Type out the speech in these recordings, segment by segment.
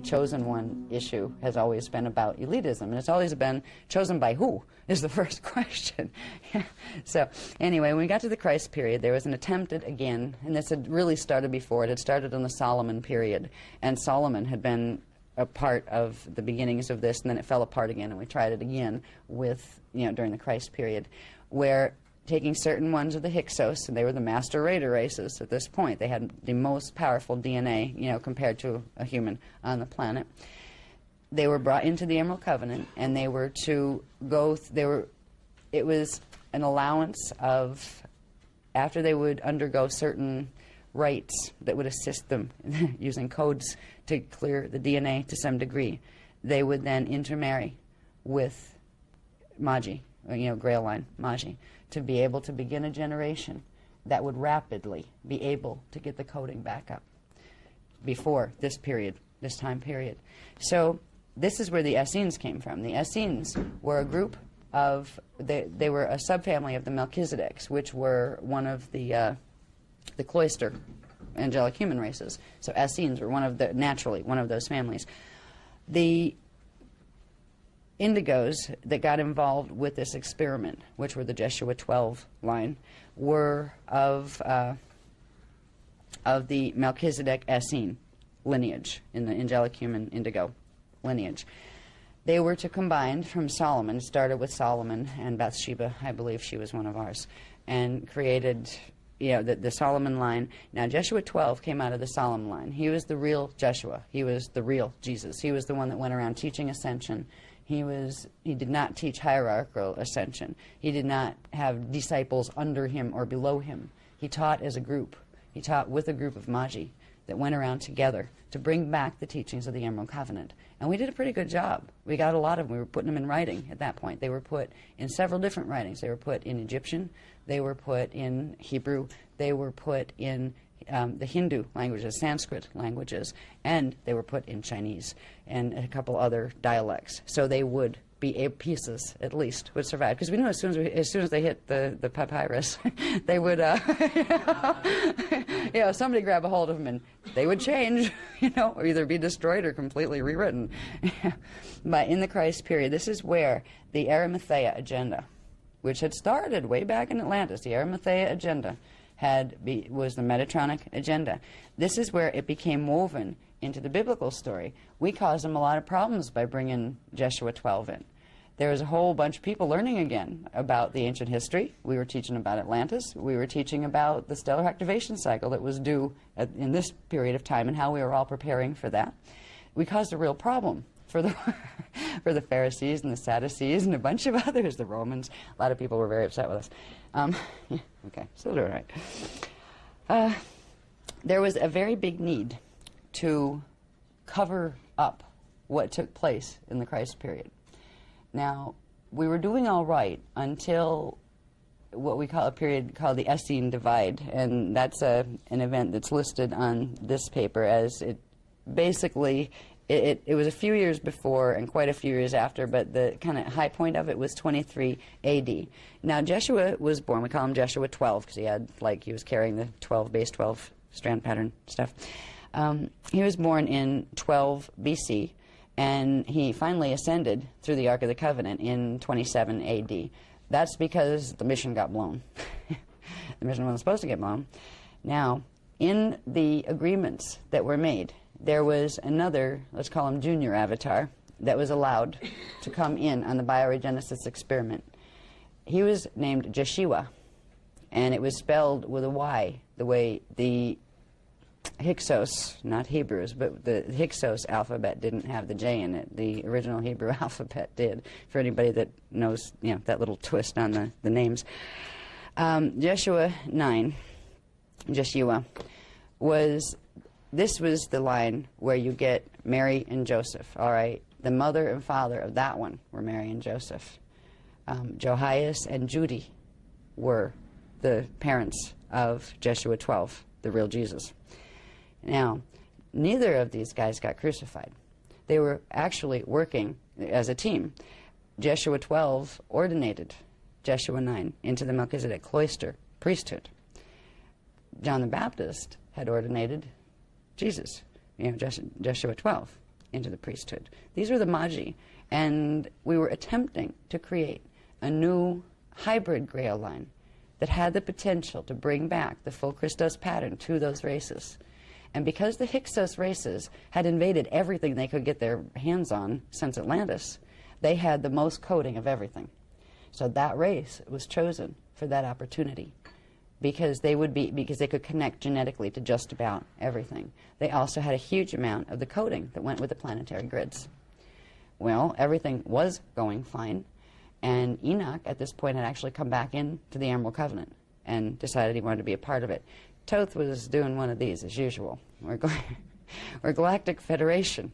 chosen one issue has always been about elitism, and it's always been chosen by who is the first question. So anyway, when we got to the Christ period, there was an attempt at, again, and this had really started before. It had started in the Solomon period, and Solomon had been a part of the beginnings of this, and then it fell apart again, and we tried it again with, during the Christ period, where taking certain ones of the Hyksos, and they were the master raider races at this point. They had the most powerful DNA, compared to a human on the planet. They were brought into the Emerald Covenant, and they were to go, it was an allowance of, after they would undergo certain rites that would assist them using codes to clear the DNA to some degree, they would then intermarry with Magi, Grail line, Magi, to be able to begin a generation that would rapidly be able to get the coding back up before this period, this time period. So this is where the Essenes came from. The Essenes were a group of, they were a subfamily of the Melchizedeks, which were one of the cloister angelic human races. So Essenes were naturally one of those families. The indigos that got involved with this experiment, which were the Jesheua 12 line, were of the Melchizedek Essene lineage, in the angelic human indigo lineage. They were to combine from Solomon, started with Solomon and Bathsheba, I believe she was one of ours, and created the Solomon line. Now, Jesheua 12 came out of the Solomon line. He was the real Jesheua. He was the real Jesus. He was the one that went around teaching ascension. He did not teach hierarchical ascension. He did not have disciples under him or below him. He taught as a group. He taught with a group of Magi that went around together to bring back the teachings of the Emerald Covenant. And we did a pretty good job. We got a lot of them. We were putting them in writing at that point. They were put in several different writings. They were put in Egyptian. They were put in Hebrew. They were put in the Hindu languages, Sanskrit languages, and they were put in Chinese and a couple other dialects. So they would be pieces, at least, would survive. Because we knew as soon as they hit the papyrus, they would, somebody grab a hold of them and they would change, or either be destroyed or completely rewritten. But in the Christ period, this is where the Arimathea agenda, which had started way back in Atlantis, the Arimathea agenda, was the Metatronic agenda. This is where it became woven into the biblical story. We caused them a lot of problems by bringing Jesheua 12 in. There was a whole bunch of people learning again about the ancient history. We were teaching about Atlantis. We were teaching about the stellar activation cycle that was due in this period of time and how we were all preparing for that. We caused a real problem for the for the Pharisees and the Sadducees and a bunch of others, the Romans. A lot of people were very upset with us. Okay, still doing right. There was a very big need to cover up what took place in the Christ period. Now, we were doing all right until what we call a period called the Essene Divide, and that's an event that's listed on this paper as it basically, it was a few years before and quite a few years after, but the kind of high point of it was 23 A.D. Now, Jesheua was born, we call him Jesheua 12, because he was carrying the base 12 strand pattern stuff. He was born in 12 B.C., and he finally ascended through the Ark of the Covenant in 27 A.D. That's because the mission got blown. The mission wasn't supposed to get blown. Now, in the agreements that were made, there was another, let's call him junior avatar, that was allowed to come in on the bioregenesis experiment. He was named Jesheua, and it was spelled with a Y, the way the Hyksos, not Hebrews, but the Hyksos alphabet didn't have the J in it. The original Hebrew alphabet did, for anybody that knows, that little twist on the names. Jesheua 9, Jesheua, this was the line where you get Mary and Joseph, all right? The mother and father of that one were Mary and Joseph. Johias and Judy were the parents of Jesheua 12, the real Jesus. Now, neither of these guys got crucified. They were actually working as a team. Jesheua 12 ordinated Jesheua 9 into the Melchizedek cloister priesthood. John the Baptist had ordinated Jesus, Jesheua 12. into the priesthood. These were the Magi, and we were attempting to create a new hybrid Grail line that had the potential to bring back the full Christos pattern to those races. And because the Hyksos races had invaded everything they could get their hands on since Atlantis, they had the most coding of everything. So that race was chosen for that opportunity because they could connect genetically to just about everything. They also had a huge amount of the coding that went with the planetary grids. Well, everything was going fine, and Enoch at this point had actually come back into the Emerald Covenant and decided he wanted to be a part of it. Thoth was doing one of these as usual, where Galactic Federation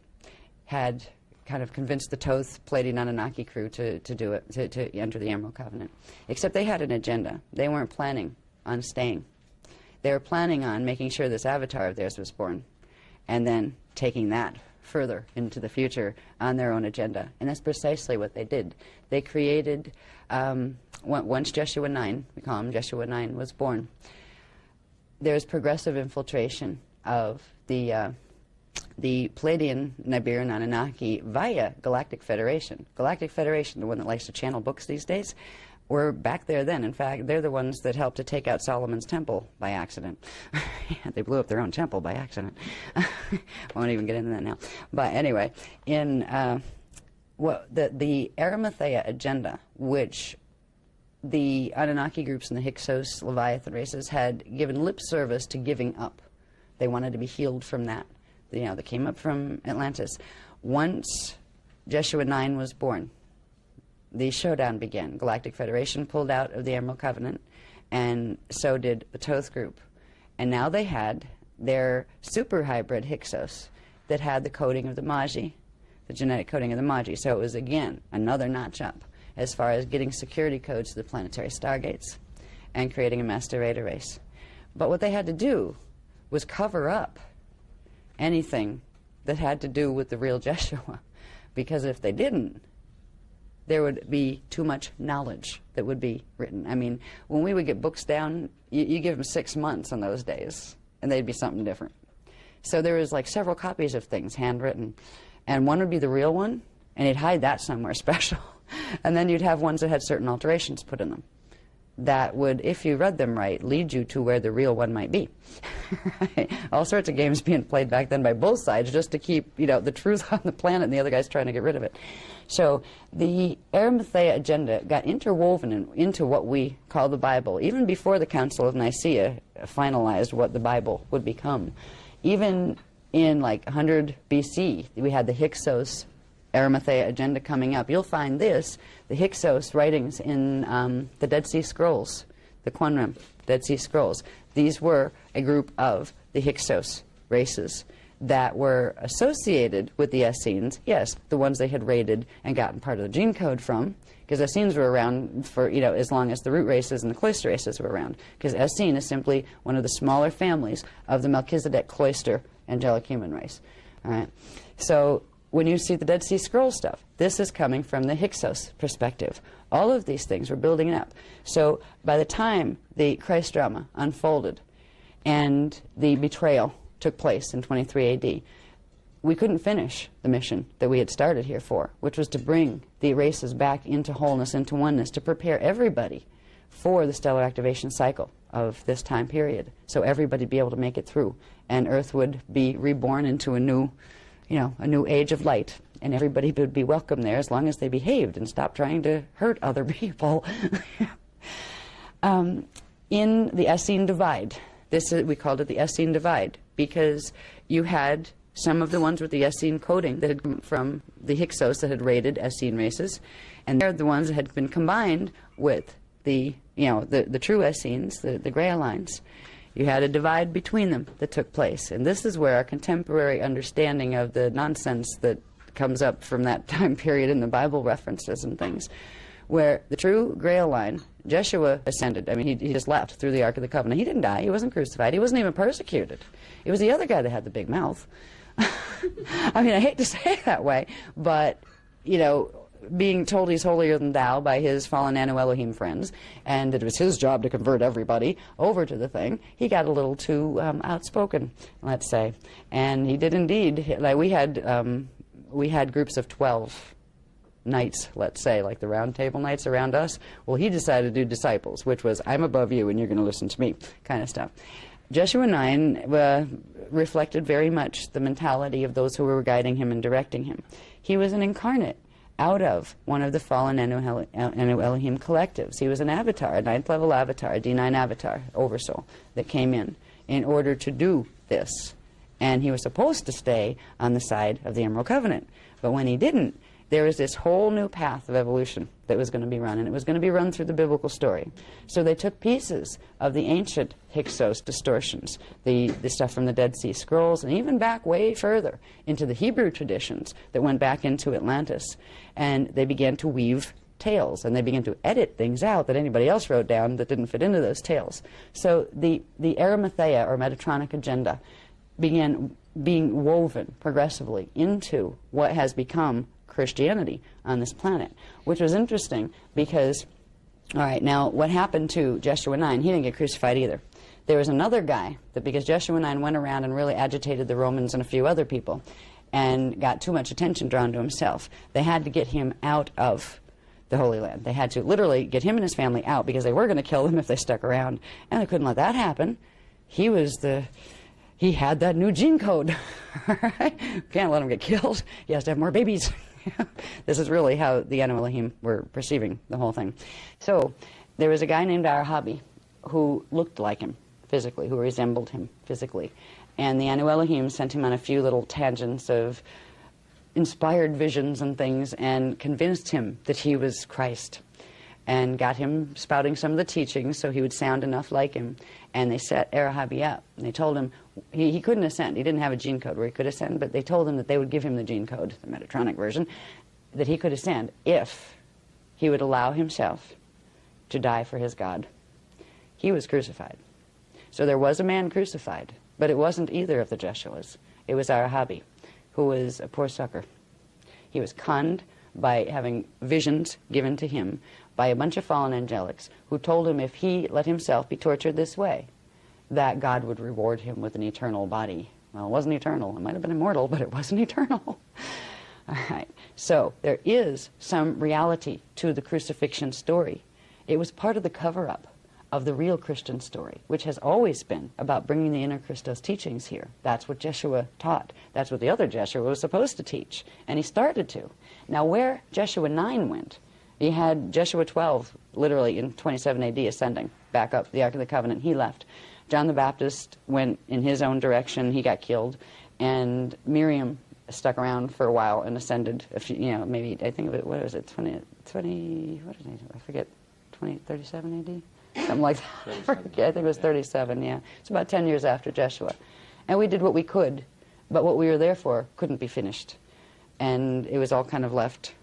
had kind of convinced the Thoth Pleiadian Anunnaki crew to do it, to enter the Emerald Covenant. Except they had an agenda. They weren't planning on staying. They were planning on making sure this avatar of theirs was born, and then taking that further into the future on their own agenda. And that's precisely what they did. They created, once Jesheua 9, we call him Jesheua 9, was born, there's progressive infiltration of the Pleiadian Nibiran Anunnaki via Galactic Federation. Galactic Federation, the one that likes to channel books these days, were back there then. In fact, they're the ones that helped to take out Solomon's temple by accident. Yeah, they blew up their own temple by accident. Won't even get into that now. But anyway, in the Arimathea agenda, which the Anunnaki groups and the Hyksos Leviathan races had given lip service to giving up. They wanted to be healed from that. They came up from Atlantis. Once Jesheua 9 was born, the showdown began. Galactic Federation pulled out of the Emerald Covenant, and so did the Thoth group. And now they had their super hybrid Hyksos that had the coding of the Magi, the genetic coding of the Magi. So it was, again, another notch up as far as getting security codes to the planetary stargates and creating a master raider race. But what they had to do was cover up anything that had to do with the real Jesheua, because if they didn't, there would be too much knowledge that would be written. I mean, when we would get books down, you give them 6 months on those days, and they'd be something different. So there was like several copies of things handwritten, and one would be the real one, and he'd hide that somewhere special. And then you'd have ones that had certain alterations put in them that would, if you read them right, lead you to where the real one might be. Right? All sorts of games being played back then by both sides just to keep, the truth on the planet, and the other guy's trying to get rid of it. So the Arimathea agenda got interwoven into what we call the Bible, even before the Council of Nicaea finalized what the Bible would become. Even in like 100 BC, we had the Hyksos Arimathea agenda coming up. You'll find the Hyksos writings in the Dead Sea Scrolls, the Qumran Dead Sea Scrolls. These were a group of the Hyksos races that were associated with the Essenes, yes, the ones they had raided and gotten part of the gene code from, because Essenes were around for, as long as the root races and the cloister races were around, because Essene is simply one of the smaller families of the Melchizedek cloister angelic human race. All right? So when you see the Dead Sea Scroll stuff, this is coming from the Hyksos perspective. All of these things were building up. So by the time the Christ drama unfolded and the betrayal took place in 23 AD, we couldn't finish the mission that we had started here for, which was to bring the races back into wholeness, into oneness, to prepare everybody for the stellar activation cycle of this time period, so everybody would be able to make it through, and Earth would be reborn into a new age of light, and everybody would be welcome there as long as they behaved and stopped trying to hurt other people. In the Essene divide, we called it the Essene divide, because you had some of the ones with the Essene coding that had come from the Hyksos that had raided Essene races, and they're the ones that had been combined with the true Essenes, the Grail lines. You had a divide between them that took place, and this is where our contemporary understanding of the nonsense that comes up from that time period in the Bible references and things, where the true Grail line, Jesheua ascended. I mean, he just left through the Ark of the Covenant. He didn't die. He wasn't crucified. He wasn't even persecuted. It was the other guy that had the big mouth. I mean, I hate to say it that way, but, being told he's holier than thou by his fallen Anu Elohim friends, and it was his job to convert everybody over to the thing, he got a little too outspoken, let's say. And he did indeed. Like, we had we had groups of 12 knights, let's say, like the round table knights around us. Well, he decided to do disciples, which was, I'm above you and you're going to listen to me, kind of stuff. Jesheua 9 reflected very much the mentality of those who were guiding him and directing him. He was an incarnate out of one of the fallen Anu Elohim collectives. He was an avatar, a 9th level avatar, a D9 avatar, oversoul, that came in order to do this. And he was supposed to stay on the side of the Emerald Covenant. But when he didn't, there was this whole new path of evolution that was going to be run, and it was going to be run through the biblical story. So they took pieces of the ancient Hyksos distortions, the stuff from the Dead Sea Scrolls, and even back way further into the Hebrew traditions that went back into Atlantis, and they began to weave tales, and they began to edit things out that anybody else wrote down that didn't fit into those tales. So the Arimathea, or Metatronic agenda, began being woven progressively into what has become Christianity on this planet, which was interesting because, all right, now what happened to Jesheua 9? He didn't get crucified either. There was another guy that, because Jesheua 9 went around and really agitated the Romans and a few other people and got too much attention drawn to himself, they had to get him out of the Holy Land. They had to literally get him and his family out because they were going to kill them if they stuck around, and they couldn't let that happen. He had that new gene code. Right? Can't let him get killed. He has to have more babies. This is really how the Anu Elohim were perceiving the whole thing. So there was a guy named Arahabi who looked like him physically, who resembled him physically. And the Anu Elohim sent him on a few little tangents of inspired visions and things and convinced him that he was Christ and got him spouting some of the teachings so he would sound enough like him. And they set Arahabi up. And they told him he couldn't ascend. He didn't have a gene code where he could ascend, but they told him that they would give him the gene code, the Metatronic version, that he could ascend if he would allow himself to die for his God. He was crucified. So there was a man crucified, but it wasn't either of the Jeshuas. It was Arahabi, who was a poor sucker. He was conned by having visions given to him by a bunch of fallen angelics who told him if he let himself be tortured this way, that God would reward him with an eternal body. Well, it wasn't eternal. It might have been immortal, but it wasn't eternal. All right. So there is some reality to the crucifixion story. It was part of the cover-up of the real Christian story, which has always been about bringing the inner Christos teachings here. That's what Jesheua taught. That's what the other Jesheua was supposed to teach, and he started to. Now, where Jesheua 9 went, he had Jesheua 12, literally in 27 AD, ascending back up the Ark of the Covenant. He left. John the Baptist went in his own direction. He got killed. And Miriam stuck around for a while and ascended, maybe, I think, what was it, 20, what did I forget, 37 AD? Something like that. I think it was 37, yeah. It's about 10 years after Jesheua. And we did what we could, but what we were there for couldn't be finished. And it was all kind of left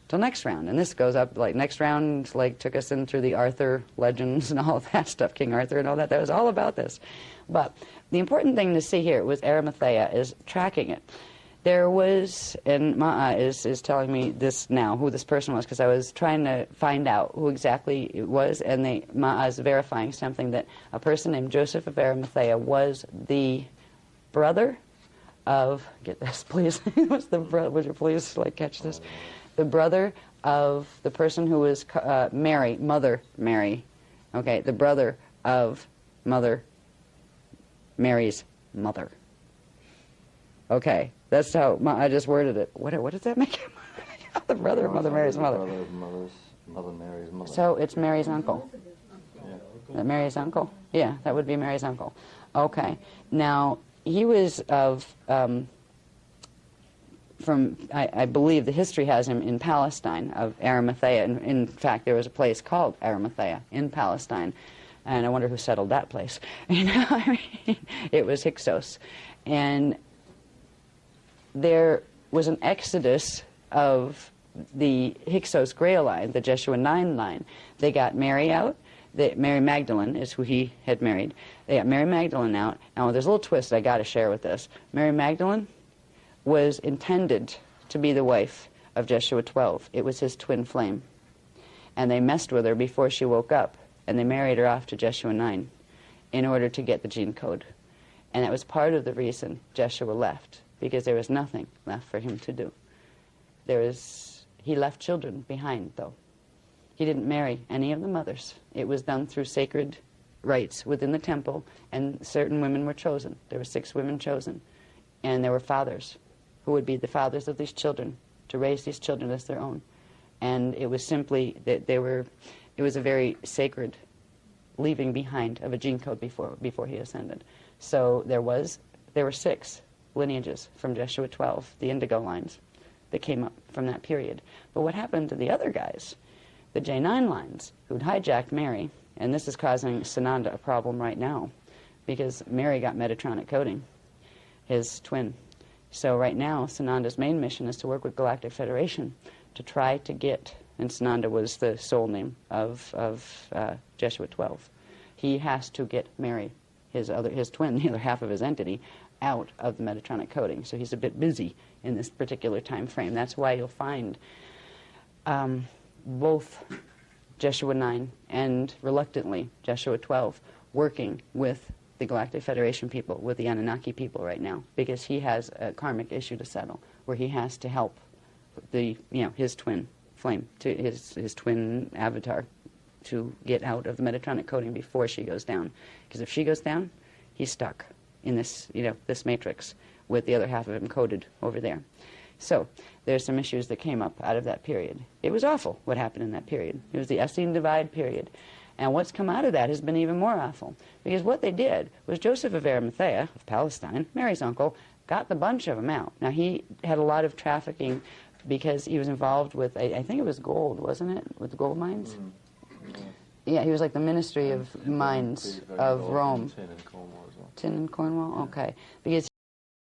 till next round. And this goes up, like, next round, like, took us in through the Arthur legends and all of that stuff, King Arthur and all that. That was all about this. But the important thing to see here was Arimathea is tracking it. There was, and Ma'a is telling me this now, who this person was, because I was trying to find out who exactly it was, and Ma'a is verifying something, that a person named Joseph of Arimathea was the brother of, get this please, was the brother, would you please catch this? The brother of the person who was Mary, Mother Mary, okay, the brother of Mother Mary's mother. Okay, that's how I just worded it. What does that make him? The brother of Mother Mary's mother. Mother Mary's mother. So it's Mary's uncle. Yeah. Mary's uncle? Yeah, that would be Mary's uncle. Okay. Now, he was of, I believe the history has him in Palestine, of Arimathea. In fact, there was a place called Arimathea in Palestine. And I wonder who settled that place. It was Hyksos. And there was an exodus of the Hyksos Grail line, the Jesheua 9 line. They got Mary out. Mary Magdalene is who he had married. They got Mary Magdalene out. Now, there's a little twist I got to share with this. Mary Magdalene was intended to be the wife of Jesheua 12. It was his twin flame. And they messed with her before she woke up, and they married her off to Jesheua 9 in order to get the gene code. And that was part of the reason Jesheua left, because there was nothing left for him to do. He left children behind, though. He didn't marry any of the mothers. It was done through sacred rites within the temple, and certain women were chosen. There were 6 women chosen, and there were fathers who would be the fathers of these children to raise these children as their own. And it was simply that it was a very sacred leaving behind of a gene code before he ascended. So there were 6 lineages from Jesheua 12, the indigo lines, that came up from that period. But what happened to the other guys, the J9 lines, who'd hijacked Mary, and this is causing Sananda a problem right now, because Mary got Metatronic coding, his twin. So right now, Sananda's main mission is to work with Galactic Federation to try to get, and Sananda was the soul name of Jesheua 12. He has to get Mary, his twin, the other half of his entity, out of the Metatronic coding. So he's a bit busy in this particular time frame. That's why you'll find both Jesheua 9 and, reluctantly, Jesheua 12 working with the Galactic Federation people, with the Anunnaki people right now, because he has a karmic issue to settle, where he has to help his twin flame, to his twin avatar, to get out of the Metatronic coding before she goes down. Because if she goes down, he's stuck in this, this matrix with the other half of him coded over there. So there's some issues that came up out of that period. It was awful what happened in that period. It was the Essene divide period. And what's come out of that has been even more awful. Because what they did was Joseph of Arimathea, of Palestine, Mary's uncle, got the bunch of them out. Now, he had a lot of trafficking because he was involved with, I think it was gold, wasn't it? With the gold mines? Yeah, he was like the Ministry of Mines of Rome. Tin and Cornwall as well. Tin and Cornwall? Okay. Because